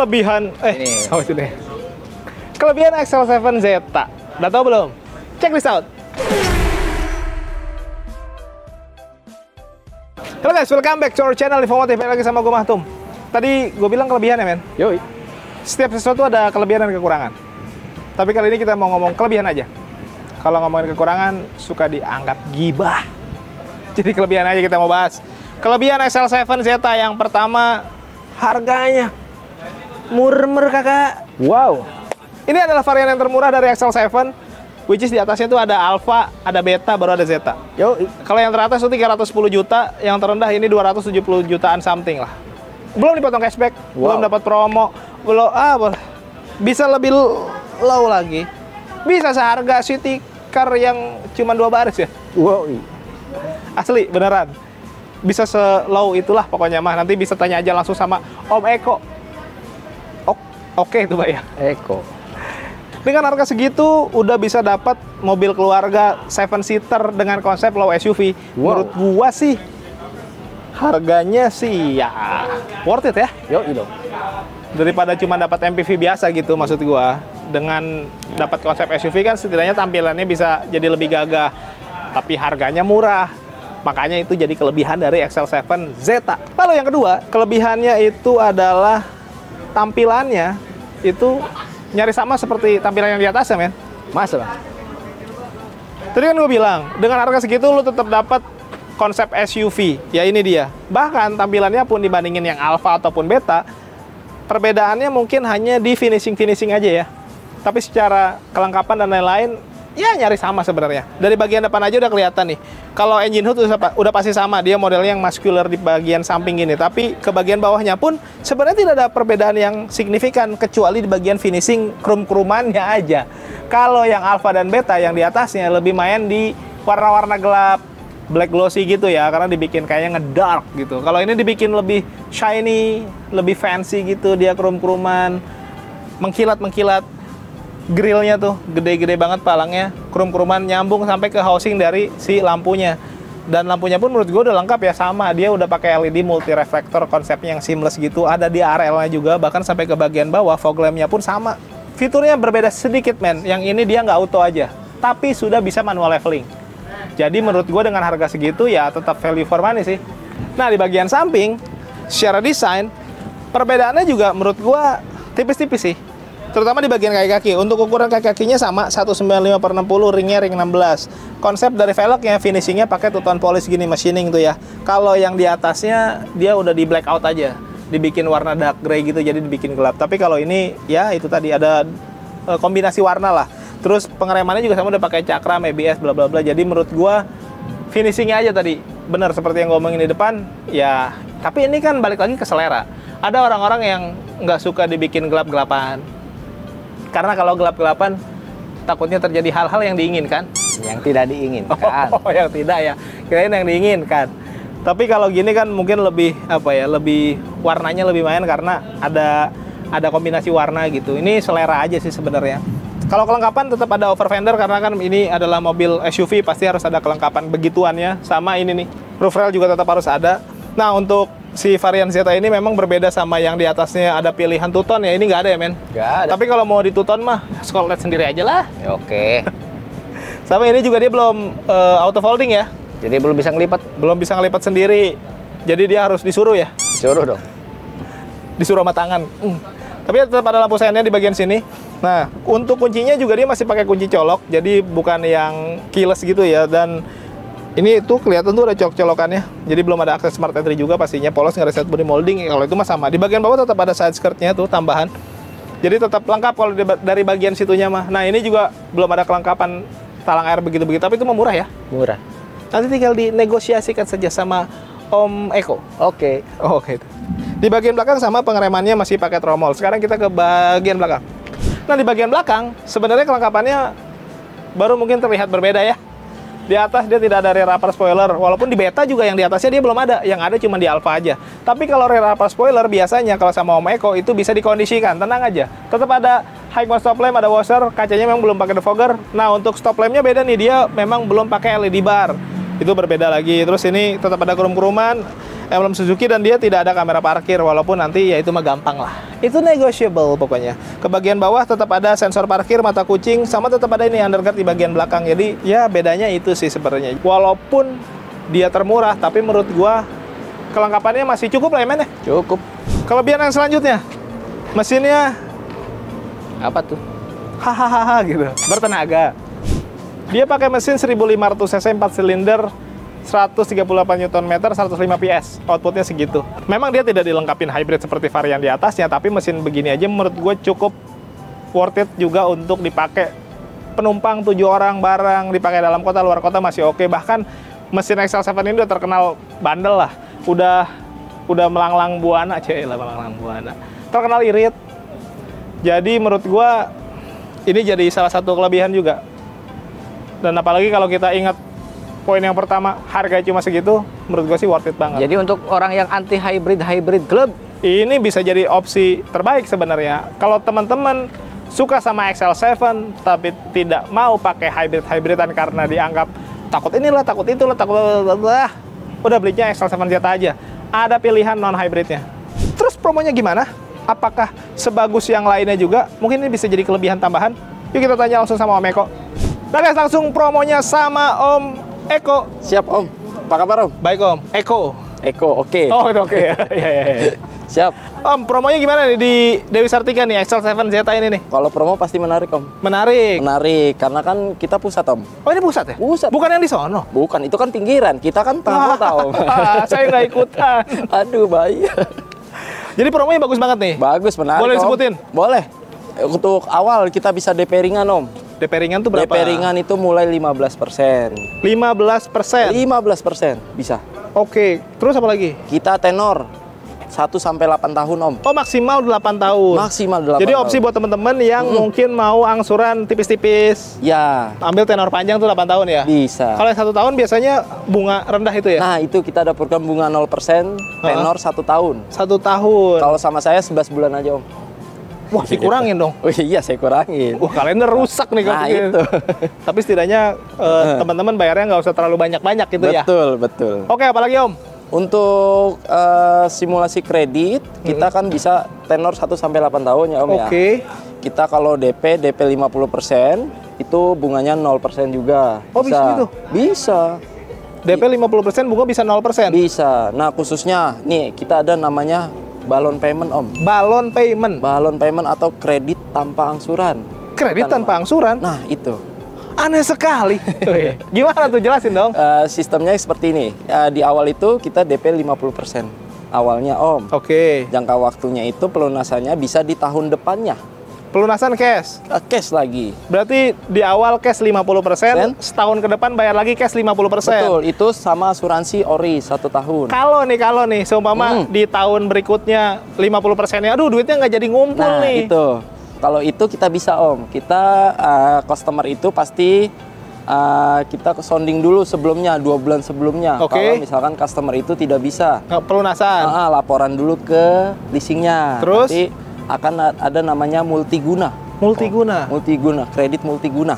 kelebihan Ini. oh sini. Kelebihan XL7 Zeta. Udah tahu belum? Check this out. Halo guys, welcome back to our channel Infomotif. Lagi sama gue Mahtum. Tadi gue bilang kelebihan ya men. Yoi. Setiap sesuatu ada kelebihan dan kekurangan. Tapi kali ini kita mau ngomong kelebihan aja. Kalau ngomongin kekurangan suka dianggap gibah. Jadi kelebihan aja kita mau bahas. Kelebihan XL7 Zeta yang pertama, harganya murmer kakak. Wow. Ini adalah varian yang termurah dari XL7, which is di atasnya itu ada Alpha, ada Beta, baru ada Zeta. Yoi. Kalau yang teratas itu 310 juta, yang terendah ini 270 jutaan something lah. Belum dipotong cashback, belum dapat promo, belum bisa lebih low lagi. Bisa seharga city car yang cuma 2 baris ya. Wow. Asli, beneran. Bisa se-low itulah pokoknya mah. Nanti bisa tanya aja langsung sama Om Eko. Oke itu Pak ya. Eko. Dengan harga segitu udah bisa dapat mobil keluarga 7-seater dengan konsep low SUV. Wow. Menurut gua sih harganya sih ya worth it ya. Yoi dong. Daripada cuma dapat MPV biasa gitu maksud gua. Dengan dapat konsep SUV kan setidaknya tampilannya bisa jadi lebih gagah. Tapi harganya murah. Makanya itu jadi kelebihan dari XL7 Zeta. Lalu yang kedua, kelebihannya itu adalah tampilannya itu nyaris sama seperti tampilan yang di atasnya, men. Masa, Bang? Tadi kan gue bilang, dengan harga segitu lu tetap dapat konsep SUV. Ya ini dia. Bahkan tampilannya pun dibandingin yang Alpha ataupun Beta, perbedaannya mungkin hanya di finishing aja ya. Tapi secara kelengkapan dan lain-lain, ya nyaris sama sebenarnya. Dari bagian depan aja udah kelihatan nih. Kalau engine hood udah pasti sama, dia modelnya yang muscular di bagian samping ini. Tapi ke bagian bawahnya pun sebenarnya tidak ada perbedaan yang signifikan kecuali di bagian finishing krum-krumannya aja. Kalau yang Alpha dan Beta yang di atasnya lebih main di warna-warna gelap, black glossy gitu ya, karena dibikin kayaknya ngedark gitu. Kalau ini dibikin lebih shiny, lebih fancy gitu, dia krum-kruman, mengkilat-mengkilat. Grillnya tuh gede-gede banget palangnya, krum-kruman nyambung sampai ke housing dari si lampunya. Dan lampunya pun menurut gue udah lengkap ya, sama dia udah pakai LED multi reflektor, konsepnya yang seamless gitu, ada di RL-nya juga, bahkan sampai ke bagian bawah fog lamp-nya pun sama. Fiturnya berbeda sedikit men, yang ini dia nggak auto aja, tapi sudah bisa manual leveling. Jadi menurut gue dengan harga segitu ya tetap value for money sih. Nah di bagian samping, secara desain, perbedaannya juga menurut gue tipis-tipis sih. Terutama di bagian kaki-kaki. Untuk ukuran kaki-kakinya sama 195/60, ringnya ring 16. Konsep dari velgnya, finishingnya pakai two tone polish gini, machining tuh ya. Kalau yang di atasnya dia udah di blackout aja, dibikin warna dark gray gitu, jadi dibikin gelap. Tapi kalau ini ya itu tadi ada kombinasi warna lah. Terus pengeremannya juga sama udah pakai cakram, ABS, bla bla bla. Jadi menurut gua finishingnya aja tadi bener seperti yang ngomongin di depan ya. Tapi ini kan balik lagi ke selera. Ada orang-orang yang nggak suka dibikin gelap-gelapan. Karena kalau gelap-gelapan takutnya terjadi hal-hal yang diinginkan. Yang tidak diinginkan. Oh, yang tidak ya. Kirain yang diinginkan. Tapi kalau gini kan mungkin lebih lebih warnanya lebih main karena ada kombinasi warna gitu. Ini selera aja sih sebenarnya. Kalau kelengkapan tetap ada over fender karena kan ini adalah mobil SUV, pasti harus ada kelengkapan begituannya. Sama ini nih. Roof rail juga tetap harus ada. Nah, untuk si varian Zeta ini memang berbeda sama yang di atasnya ada pilihan two-tone ya. Ini nggak ada ya, men? Nggak ada. Tapi kalau mau di two-tone mah, scroll sendiri aja lah. Ya, oke. Sama ini juga dia belum auto folding ya. Jadi belum bisa ngelipat. Belum bisa ngelipat sendiri. Jadi dia harus disuruh ya. Disuruh dong. Disuruh sama tangan. Tapi tetap ada lampu seinnya di bagian sini. Nah, untuk kuncinya juga dia masih pakai kunci colok. Jadi bukan yang keyless gitu ya. Dan ini tuh kelihatan tuh ada colok-colokannya. Jadi belum ada akses smart entry juga pastinya. Polos nggak reset body molding. Kalau itu mah sama. Di bagian bawah tetap ada side skirtnya tuh tambahan. Jadi tetap lengkap kalau dari bagian situnya mah. Nah ini juga belum ada kelengkapan talang air begitu-begitu. Tapi itu mah murah ya. Murah. Nanti tinggal dinegosiasikan saja sama Om Eko. Oke. Oh, oke. Di bagian belakang sama pengeremannya masih pakai tromol. Sekarang kita ke bagian belakang. Nah di bagian belakang sebenarnya kelengkapannya baru mungkin terlihat berbeda ya. Di atas dia tidak ada rear upper spoiler, walaupun di Beta juga yang di atasnya dia belum ada, yang ada cuma di Alpha aja. Tapi kalau rear upper spoiler biasanya kalau sama Om Eko itu bisa dikondisikan, tenang aja. Tetap ada high mount stop lamp, ada washer, kacanya memang belum pakai defogger. Nah untuk stop lampnya beda nih, dia memang belum pakai LED bar, itu berbeda lagi. Terus ini tetap ada krum-kruman, emblem Suzuki dan dia tidak ada kamera parkir, walaupun nanti ya itu mah gampang lah. Itu negotiable pokoknya. Ke bagian bawah tetap ada sensor parkir, mata kucing, sama tetap ada ini underguard di bagian belakang. Jadi ya bedanya itu sih sebenarnya. Walaupun dia termurah, tapi menurut gua kelengkapannya masih cukup lah ya men ya. Cukup. Kelebihan yang selanjutnya, mesinnya Apa tuh? hahaha gitu, bertenaga. Dia pakai mesin 1500 cc 4 silinder 138 Nm, 105 PS, outputnya segitu. Memang dia tidak dilengkapin hybrid seperti varian di atasnya, tapi mesin begini aja menurut gue cukup worth it juga untuk dipakai penumpang 7 orang bareng, dipakai dalam kota, luar kota masih oke. Bahkan mesin XL7 ini udah terkenal bandel lah, udah melanglang buana, melanglang buana, terkenal irit. Jadi menurut gue ini jadi salah satu kelebihan juga. Dan apalagi kalau kita ingat poin yang pertama, harga cuma segitu, menurut gue sih worth it banget. Jadi untuk orang yang anti hybrid club, ini bisa jadi opsi terbaik sebenarnya. Kalau teman-teman suka sama XL7 tapi tidak mau pakai hybridan karena dianggap takut inilah, takut itulah, udah belinya XL7 Zeta aja. Ada pilihan non hybridnya. Terus promonya gimana? Apakah sebagus yang lainnya juga? Mungkin ini bisa jadi kelebihan tambahan. Yuk kita tanya langsung sama Om Eko. Nah guys, langsung promonya sama Om Eko. siap Om. Apa kabar Om? Baik Om, Eko. Eko, oke. Oh itu oke. Siap. Om, promonya gimana nih di Dewi Sartika nih, XL7 Zeta ini nih? Kalau promo pasti menarik Om. Menarik. Menarik, karena kan kita pusat Om. Oh ini pusat ya? Pusat. Bukan yang di sono? Bukan, itu kan pinggiran. Kita kan tengah kota Om. Saya nggak ikutan. Aduh, bahaya. Jadi promonya bagus banget nih? Bagus, menarik Boleh Om. disebutin? Boleh. Untuk awal kita bisa DP ringan Om. DP ringan tuh berapa? DP ringan itu mulai 15%. 15%? 15% bisa. Oke, terus apa lagi? Kita tenor 1-8 tahun Om. Oh maksimal 8 tahun? Maksimal 8 Jadi tahun. opsi buat teman-teman yang mungkin mau angsuran tipis-tipis, Ya, ambil tenor panjang tuh 8 tahun ya? bisa. Kalau yang 1 tahun biasanya bunga rendah itu ya? Nah, itu kita ada program bunga 0%, tenor 1 tahun. 1 tahun. Kalau sama saya 11 bulan aja Om. Wah, dikurangin dong. Oh iya, saya kurangin. Wah, kalender rusak nih kalau Nah, begini. itu. Tapi setidaknya teman-teman bayarnya nggak usah terlalu banyak-banyak gitu ya? Betul, betul. Oke, apalagi Om? Untuk simulasi kredit, kita kan bisa tenor 1-8 tahun ya Om ya. Oke. Kita kalau DP 50%, itu bunganya 0% juga. Oh, bisa gitu? Bisa. DP 50% bunga bisa 0%? Bisa. Nah, khususnya nih kita ada namanya balon payment Om. Balon payment? Balon payment atau kredit tanpa angsuran. Kredit Kita tanpa angsuran? Nah, itu. Aneh sekali. Gimana tuh, jelasin dong. Sistemnya seperti ini. Di awal itu kita DP 50% awalnya Om. Oke. Jangka waktunya itu pelunasannya bisa di tahun depannya. Pelunasan cash? Cash lagi. Berarti di awal cash 50%, setahun ke depan bayar lagi cash 50%. Betul, itu sama asuransi ori 1 tahun. Kalau nih, seumpama di tahun berikutnya 50%-nya, aduh duitnya nggak jadi ngumpul Nah, nih. itu. Kalau itu kita bisa Om. Kita customer itu pasti kita sounding dulu sebelumnya, 2 bulan sebelumnya. Oke. Kalau misalkan customer itu tidak bisa, Nggak pelunasan. laporan dulu ke leasingnya. Terus? Nanti akan ada namanya multiguna. Multiguna. Multiguna, kredit multiguna.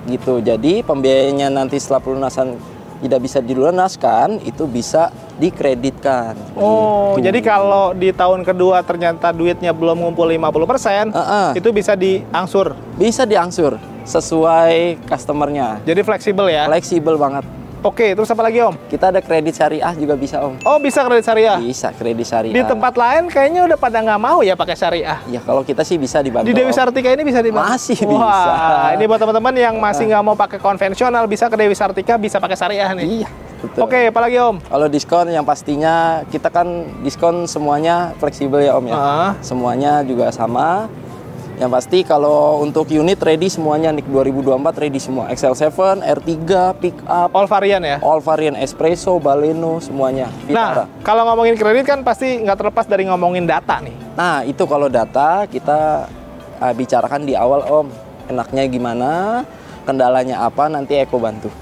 Gitu. Jadi pembiayanya nanti setelah pelunasan tidak bisa dilunaskan, itu bisa dikreditkan. Oh, Gitu. jadi kalau di tahun kedua ternyata duitnya belum ngumpul 50%, itu bisa diangsur. Bisa diangsur sesuai customernya. Jadi fleksibel ya? Fleksibel banget. Oke, terus apa lagi Om? Kita ada kredit syariah juga bisa Om. Oh, bisa kredit syariah? Bisa kredit syariah. Di tempat lain kayaknya udah pada nggak mau ya pakai syariah. Ya kalau kita sih bisa dibantu. Di Dewi Om. Sartika ini bisa dibantu? Masih Wah, bisa. ini buat teman-teman yang masih nggak mau pakai konvensional, bisa ke Dewi Sartika, bisa pakai syariah nih. Iya, betul. Oke, apalagi Om? Kalau diskon yang pastinya kita kan diskon semuanya fleksibel ya Om ya. Semuanya juga sama. Yang pasti kalau untuk unit ready semuanya nih 2024 ready semua. XL7, R3, pick up, All varian ya? all varian Espresso, Baleno semuanya. Vitara. Nah, kalau ngomongin kredit kan pasti nggak terlepas dari ngomongin data nih. Nah, itu kalau data kita bicarakan di awal Om. Enaknya gimana, kendalanya apa, nanti Eko bantu.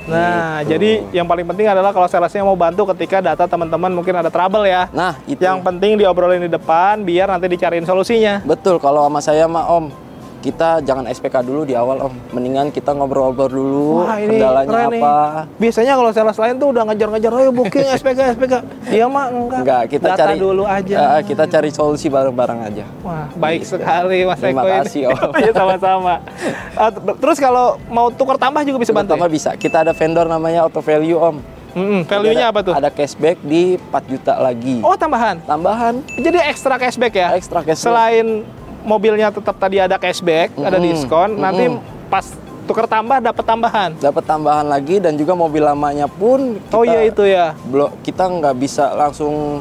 Nah, Gitu. jadi yang paling penting adalah kalau salesnya mau bantu ketika data teman-teman mungkin ada trouble ya. Nah, itu. Yang penting diobrolin di depan biar nanti dicariin solusinya. Betul, kalau sama saya mah Om, kita jangan SPK dulu di awal Om. Mendingan kita ngobrol-ngobrol dulu. Wah, ini kendalanya keren apa. Nih. Biasanya kalau sales lain tuh udah ngejar-ngejar, ayo booking SPK. Iya mah enggak. Kita data cari dulu aja. Kita cari solusi bareng-bareng aja. Wah, baik sekali Mas Eko. Terima kasih Om. Ya sama-sama. Terus kalau mau tukar tambah juga bisa bantu? Tambah bisa. Kita ada vendor namanya Auto Value Om. Value-nya apa tuh? Ada cashback di 4 juta lagi. Oh, tambahan? Tambahan. Jadi ekstra cashback ya? Ekstra cashback. Selain mobilnya tetap tadi ada cashback, ada diskon, nanti pas tukar tambah dapat tambahan. Dapat tambahan lagi dan juga mobil lamanya pun kita, oh iya itu ya. Kita nggak bisa langsung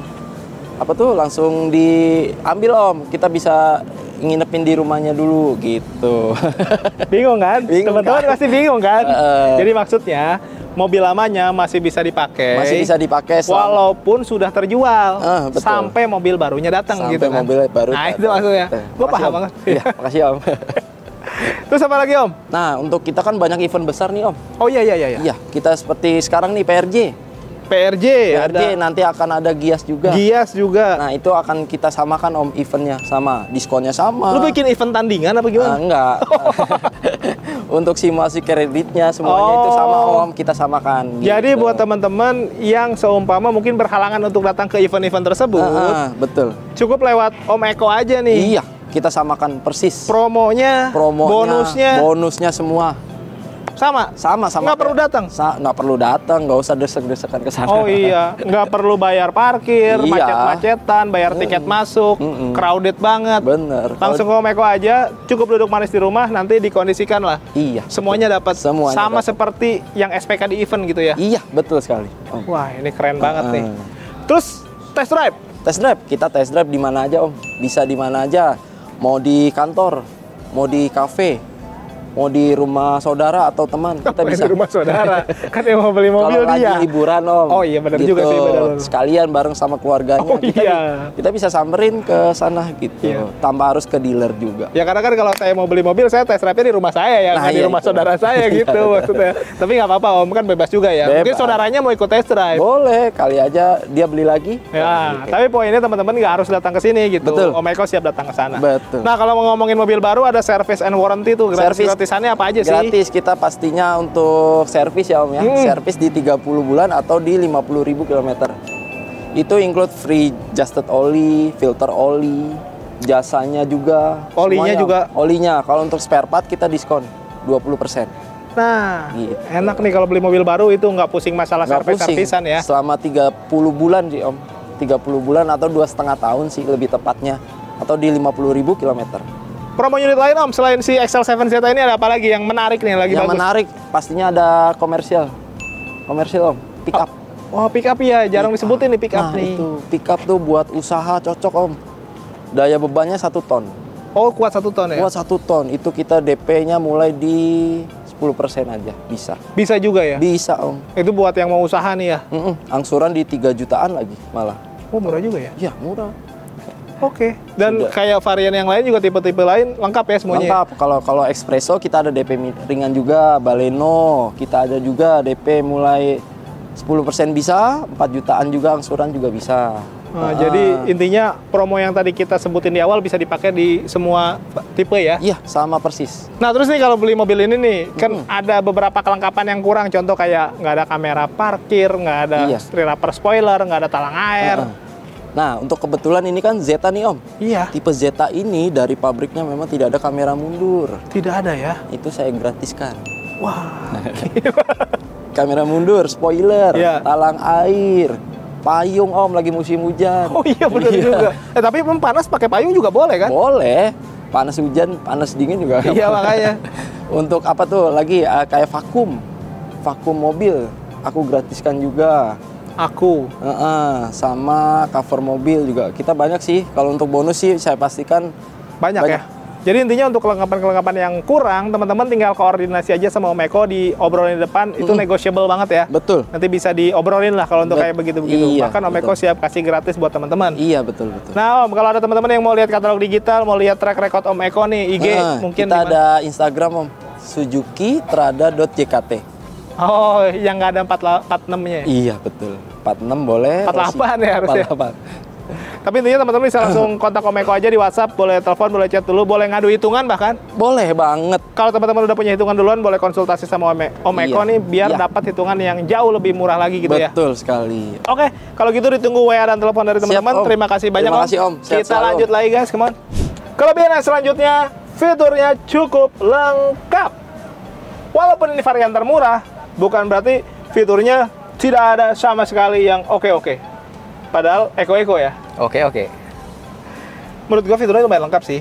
langsung diambil Om. Kita bisa nginepin di rumahnya dulu gitu. Bingung kan? Teman-teman pasti bingung kan? Jadi maksudnya mobil lamanya masih bisa dipakai. Masih bisa dipakai walaupun sudah terjual. Betul. Sampai mobil barunya datang sampai gitu kan. Mobil baru. Nah, itu maksudnya. Gue paham banget. Iya, makasih Om. Terus apa lagi Om? Nah, untuk kita kan banyak event besar nih Om. Oh iya. Iya, kita seperti sekarang nih PRJ ada. Nanti akan ada Gias juga. Nah, itu akan kita samakan Om, eventnya sama, diskonnya sama. Lu bikin event tandingan apa gimana? Enggak. Untuk simulasi kreditnya semuanya itu sama Om, kita samakan. Jadi gitu. buat teman-teman yang seumpama mungkin berhalangan untuk datang ke event-event tersebut, betul. Cukup lewat Om Eko aja nih. Iya, kita samakan persis. Promonya, bonusnya semua. Sama. Nggak perlu datang? Nggak perlu datang, nggak usah desek-desekan ke sana. Oh iya, nggak perlu bayar parkir, Iya. macet-macetan, bayar tiket masuk, crowded banget. Bener. Langsung ke Om Eko aja, cukup duduk manis di rumah, nanti dikondisikan lah. Iya. Semuanya dapat. Sama dapat. Seperti yang SPK di event gitu ya? Iya, betul sekali. Wah, ini keren banget nih. Terus, test drive? Test drive, kita test drive di mana aja Om. Bisa di mana aja. Mau di kantor, mau di kafe, mau di rumah saudara atau teman, kita bisa. Di rumah saudara, kan yang mau beli mobil kalau dia. Lagi hiburan Om. Oh iya benar juga sih, benar. Sekalian bareng sama keluarganya. Oh iya. Kita bisa samperin ke sana gitu. Iya. Tanpa harus ke dealer juga. Ya karena kan kalau saya mau beli mobil, saya test drive-nya di rumah saya ya, nggak di rumah saudara saya gitu maksudnya. Tapi nggak apa-apa Om, kan bebas juga ya. Mungkin saudaranya mau ikut test drive. Boleh, kali aja dia beli lagi. Ya, tapi poinnya teman-teman nggak harus datang ke sini gitu. Betul. Om Eko siap datang ke sana. Betul. Nah kalau mau ngomongin mobil baru, ada service and warranty tuh. Gratisannya apa aja sih? Gratis, kita pastinya untuk servis ya Om ya. Servis di 30 bulan atau di 50.000 km. Itu include free adjusted oli, filter oli, jasanya juga. Olinya semuanya, juga? Olinya, kalau untuk spare part kita diskon 20%. Nah, gitu. Enak nih kalau beli mobil baru itu nggak pusing masalah servis-servisan ya. Selama 30 bulan sih Om. 30 bulan atau 2,5 tahun sih lebih tepatnya. Atau di 50.000 km. Promo unit lain Om, selain si XL7 Zeta ini ada apa lagi yang menarik nih, lagi yang bagus? menarik pastinya ada komersial Om, pick up. Oh pick up ya, jarang disebutin nih pick up nih. Itu pick up tuh buat usaha cocok Om. Daya bebannya 1 ton. Oh kuat 1 ton ya? Kuat 1 ton, itu kita DP-nya mulai di 10% aja, bisa. Bisa juga ya? Bisa Om. Itu buat yang mau usaha nih ya? Angsuran di 3 jutaan lagi malah. Oh murah juga ya? Iya murah. Oke. Dan sudah. Kayak varian yang lain juga tipe-tipe lain lengkap ya semuanya? Lengkap. Kalau Espresso kita ada DP ringan juga, Baleno kita ada juga DP mulai 10% bisa, 4 jutaan juga angsuran juga bisa. Nah, jadi intinya promo yang tadi kita sebutin di awal bisa dipakai di semua tipe ya? Iya, sama persis. Nah terus nih kalau beli mobil ini nih, kan ada beberapa kelengkapan yang kurang. Contoh kayak nggak ada kamera parkir, nggak ada rear upper spoiler, nggak ada talang air. Nah, untuk kebetulan ini kan Zeta nih Om. Iya. Tipe Zeta ini dari pabriknya memang tidak ada kamera mundur. Tidak ada ya? Itu saya gratiskan. Wah. Kamera mundur, spoiler, talang air, payung Om lagi musim hujan. Oh iya benar juga. Tapi panas pakai payung juga boleh kan? Boleh. Panas hujan, panas dingin juga. Iya makanya. Untuk apa tuh lagi kayak vakum mobil, aku gratiskan juga. Sama cover mobil juga. Kita banyak sih. Kalau untuk bonus sih saya pastikan banyak. Ya. Jadi intinya untuk kelengkapan-kelengkapan yang kurang, teman-teman tinggal koordinasi aja sama Om Eko di obrolan di depan. Itu negotiable banget ya. Betul. Nanti bisa diobrolin lah kalau untuk kayak begitu-begitu. Iya, bahkan Om Eko siap kasih gratis buat teman-teman. Iya betul. Nah Om, kalau ada teman-teman yang mau lihat katalog digital, mau lihat track record Om Eko nih, IG mungkin kita ada Instagram Om, suzuki-trada.jkt. Oh, yang nggak ada 46-nya ya? Iya, betul. 46 boleh. 48 ya harusnya? 48. Tapi intinya teman-teman bisa langsung kontak Om Eko aja di WhatsApp, boleh telepon, boleh chat dulu, boleh ngadu hitungan bahkan. Boleh banget. Kalau teman-teman udah punya hitungan duluan, boleh konsultasi sama Om Eko nih biar dapat hitungan yang jauh lebih murah lagi gitu ya. Betul sekali. Oke, kalau gitu ditunggu WA dan telepon dari teman-teman. Terima kasih banyak Terima kasih, Om. Kita lanjut lagi guys, come on. Kelebihan yang selanjutnya, fiturnya cukup lengkap. Walaupun ini varian termurah, bukan berarti fiturnya tidak ada sama sekali yang oke-oke. Padahal Eko-Eko ya. Oke. Menurut gua fiturnya lumayan lengkap sih.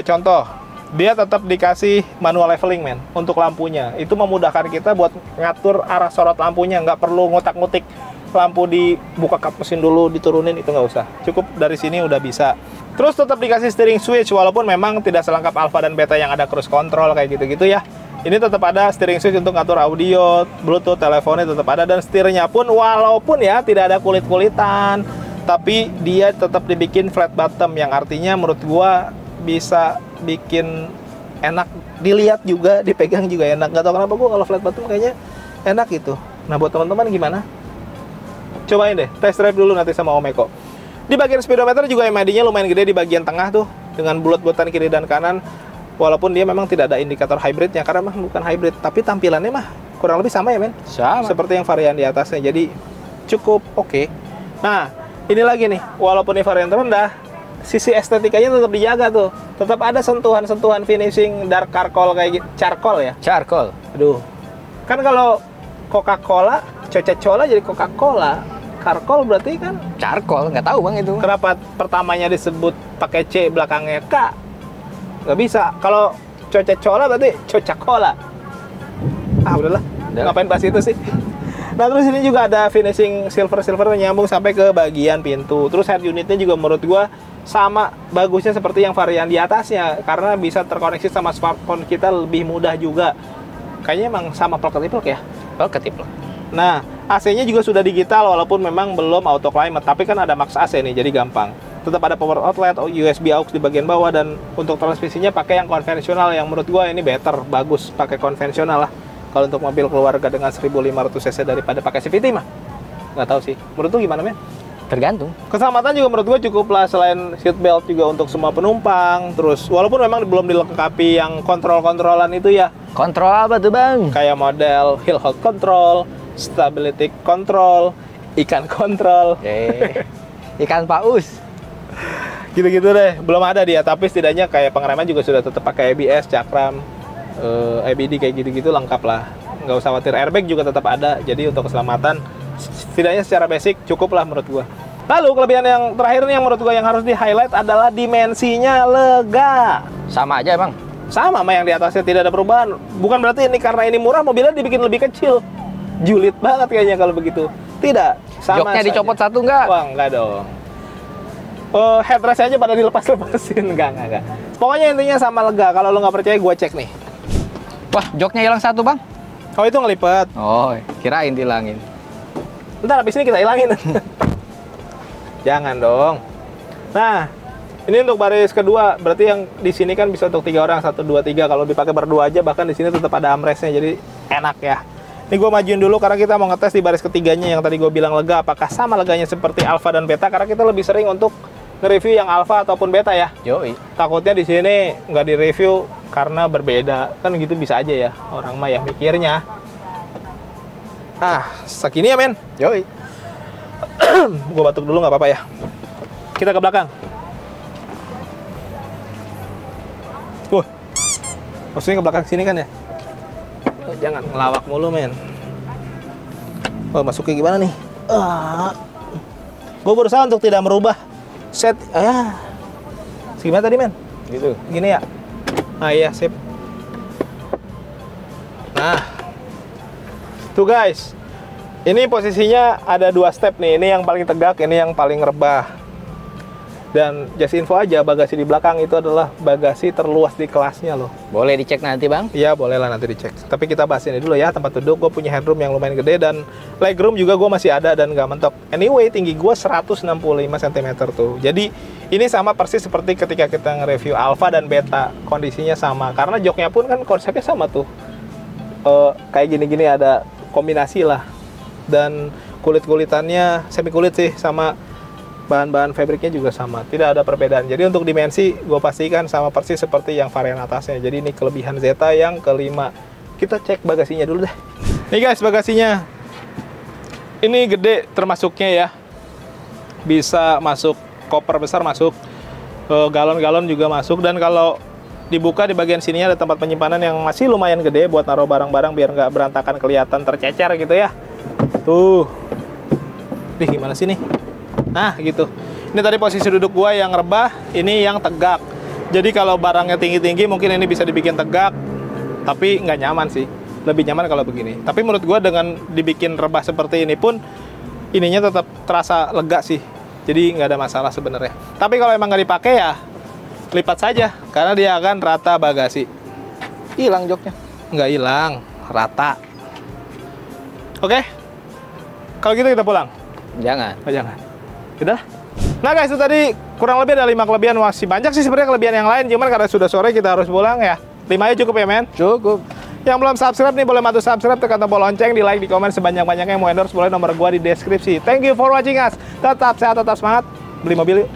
Contoh, dia tetap dikasih manual leveling men untuk lampunya. Itu memudahkan kita buat ngatur arah sorot lampunya, nggak perlu ngutak-ngutik lampu dibuka kap mesin dulu, diturunin, itu nggak usah. Cukup dari sini udah bisa. Terus tetap dikasih steering switch, walaupun memang tidak selengkap Alpha dan Beta yang ada cruise control kayak gitu-gitu ya. Ini tetap ada steering switch untuk ngatur audio, Bluetooth, teleponnya tetap ada, dan setirnya pun walaupun ya tidak ada kulit-kulitan, tapi dia tetap dibikin flat bottom yang artinya menurut gua bisa bikin enak dilihat juga, dipegang juga enak. Gak tau kenapa gua kalau flat bottom kayaknya enak gitu. Nah buat teman-teman gimana? Cobain deh, test drive dulu nanti sama Om Eko. Di bagian speedometer juga MID-nya lumayan gede di bagian tengah tuh, dengan bulat-bulatan kiri dan kanan. Walaupun dia memang tidak ada indikator hybridnya, karena mah bukan hybrid, tapi tampilannya mah kurang lebih sama ya men? Sama. Seperti yang varian di atasnya, jadi cukup oke. Nah, ini lagi nih, walaupun ini varian terendah, sisi estetikanya tetap dijaga tuh. Tetap ada sentuhan-sentuhan finishing dark charcoal kayak gitu. Charcoal ya? Charcoal. Aduh. Kan kalau Coca-Cola, Coca-Cola jadi Coca-Cola. Charcoal berarti kan? Charcoal, nggak tahu bang itu. Kenapa pertamanya disebut pakai C, belakangnya K? Nggak bisa. Kalau Coca-Cola berarti Coca-Cola. Udahlah. Ngapain bahas itu sih? Nah, terus ini juga ada finishing silver nyambung sampai ke bagian pintu. Terus head unitnya juga menurut gua sama bagusnya seperti yang varian di atasnya, karena bisa terkoneksi sama smartphone kita lebih mudah juga. Kayaknya emang sama plug-and-plug ya? Plug-and-plug. Nah, AC-nya juga sudah digital walaupun memang belum auto climate, tapi kan ada max AC nih, jadi gampang. Tetap ada power outlet, USB aux di bagian bawah, dan untuk transmisinya pakai yang konvensional, yang menurut gua ini better, bagus pakai konvensional lah. Kalau untuk mobil keluarga dengan 1500 cc daripada pakai CVT mah. Nggak tahu sih. Menurut lu gimana men? Tergantung. Keselamatan juga menurut gua cukup lah, selain seat belt juga untuk semua penumpang. Terus walaupun memang belum dilengkapi yang kontrol-kontrolan itu ya. Kontrol apa tuh bang? Kayak model hill hold control, stability control, ikan control, ikan paus, gitu-gitu deh. Belum ada dia, tapi setidaknya kayak pengereman juga sudah tetap pakai ABS, cakram, ABD kayak gitu-gitu lengkap lah. Nggak usah khawatir, airbag juga tetap ada. Jadi untuk keselamatan setidaknya secara basic cukup lah menurut gua. Lalu kelebihan yang terakhir nih yang menurut gua yang harus di highlight adalah dimensinya lega. Sama aja bang. Sama yang di atasnya, tidak ada perubahan. Bukan berarti ini karena ini murah mobilnya dibikin lebih kecil. Julid banget kayaknya kalau begitu. Tidak, sama joknya saja. Dicopot satu nggak? Wah, nggak dong. Headrest aja pada dilepas-lepasin. Enggak. Pokoknya intinya sama lega. Kalau lo nggak percaya, gue cek nih. Wah, joknya hilang satu bang. Oh, itu ngelipet. Oh, kirain dilangin. Ntar habis ini kita hilangin. Jangan dong. Nah, ini untuk baris kedua. Berarti yang di sini kan bisa untuk 3 orang, 1, 2, 3. Kalau dipakai berdua aja, bahkan di sini tetap ada armrestnya. Jadi enak ya. Ini gue majuin dulu karena kita mau ngetes di baris ketiganya yang tadi gue bilang lega. Apakah sama leganya seperti Alpha dan Beta? Karena kita lebih sering untuk nge-review yang Alpha ataupun Beta ya. Yoi. Takutnya di sini nggak di-review karena berbeda. Kan gitu bisa aja ya. Orang mah yang mikirnya. Segini ya men. Yoi. Gue batuk dulu nggak apa-apa ya. Kita ke belakang. Maksudnya ke belakang sini kan ya? Jangan ngelawak mulu men. Masuknya gimana nih? Gue berusaha untuk tidak merubah set. Gimana tadi men? Gitu. Gini ya? Iya sip. Nah, tuh guys, ini posisinya ada 2 step nih. Ini yang paling tegak, ini yang paling rebah. Dan just info aja, bagasi di belakang itu adalah bagasi terluas di kelasnya loh. Boleh dicek nanti bang? Iya boleh lah nanti dicek. Tapi kita bahas ini dulu ya, tempat duduk. Gue punya headroom yang lumayan gede dan legroom juga gue masih ada dan nggak mentok. Anyway, tinggi gue 165 cm tuh. Jadi ini sama persis seperti ketika kita nge-review Alpha dan Beta. Kondisinya sama, karena joknya pun kan konsepnya sama tuh. Kayak gini-gini ada kombinasi lah. Dan kulit-kulitannya semi kulit sih, sama bahan-bahan fabriknya juga sama, tidak ada perbedaan. Jadi untuk dimensi gue pastikan sama persis seperti yang varian atasnya. Jadi ini kelebihan Zeta yang kelima. Kita cek bagasinya dulu deh. Nih guys, bagasinya ini gede termasuknya ya, bisa masuk koper besar, masuk galon-galon juga masuk. Dan kalau dibuka di bagian sininya ada tempat penyimpanan yang masih lumayan gede buat naruh barang-barang biar nggak berantakan, kelihatan tercecer gitu ya. Tuh, nih gimana sih nih? Nah gitu. Ini tadi posisi duduk gua yang rebah, ini yang tegak. Jadi kalau barangnya tinggi-tinggi mungkin ini bisa dibikin tegak, tapi nggak nyaman sih. Lebih nyaman kalau begini. Tapi menurut gua dengan dibikin rebah seperti ini pun ininya tetap terasa lega sih. Jadi nggak ada masalah sebenarnya. Tapi kalau emang nggak dipakai ya lipat saja, karena dia akan rata bagasi. Hilang joknya? Nggak hilang, rata. Oke, kalau gitu kita pulang. Jangan. Oh, jangan. Udah. Nah guys, itu tadi kurang lebih ada 5 kelebihan. Masih banyak sih sebenarnya kelebihan yang lain, cuman karena sudah sore kita harus pulang ya. 5 aja cukup ya men? Cukup. Yang belum subscribe nih boleh bantu subscribe, tekan tombol lonceng, di like, di komen sebanyak-banyaknya. Yang mau endorse boleh nomor gua di deskripsi. Thank you for watching us. Tetap sehat, tetap semangat. Beli mobil yuk.